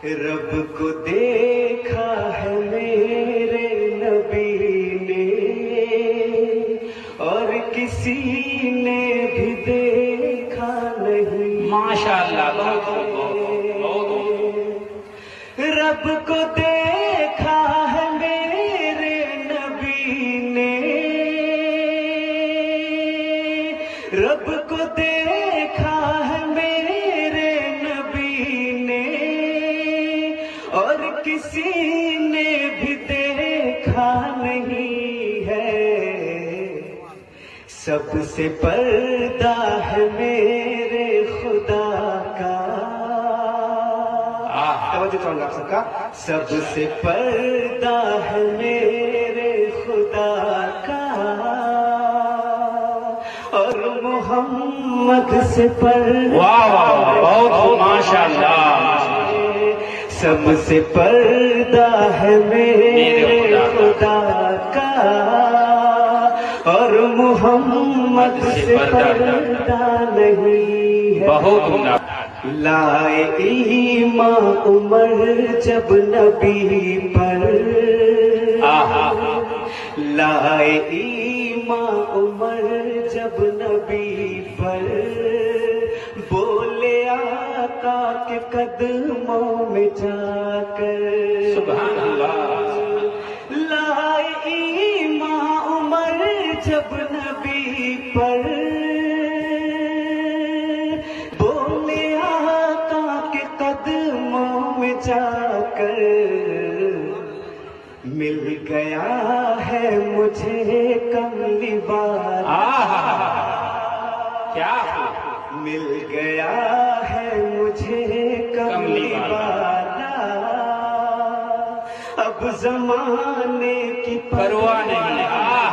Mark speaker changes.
Speaker 1: رب کو دیکھا ہے میرے نبی نے اور کسی نے بھی دیکھا نہیں.
Speaker 2: ماشاءاللہ.
Speaker 1: رب کو دیکھا ہے میرے نبی نے، رب کو دیکھا ہے میرے نبی نے اور کسی نے بھی دیکھا نہیں ہے. سب سے پردہ ہے میرے خدا کا. توجہ چاہوں گا آپ سب کا. سب سے پردہ ہے میرے خدا کا اور محمد سے پردہ.
Speaker 2: واہ بہت ماشاءاللہ.
Speaker 1: سب سے پردہ ہے میرے خدا کا اور محمد سے پردہ نہیں ہے.
Speaker 2: بہت
Speaker 1: لائے ایمان عمر جب نبی پر، لائے ایمان عمر جب نبی پر، بولے آقا کے قدموں میں جا کر.
Speaker 2: سبحان اللہ.
Speaker 1: لائے ایمان عمر جب نبی پر، بولے آقا کے قدموں میں جا کر. مل گیا ہے مجھے کملی والا.
Speaker 2: کیا
Speaker 1: مل گیا ہے مجھے کملی والا. اب زمانے کی
Speaker 2: پرواہ نہیں.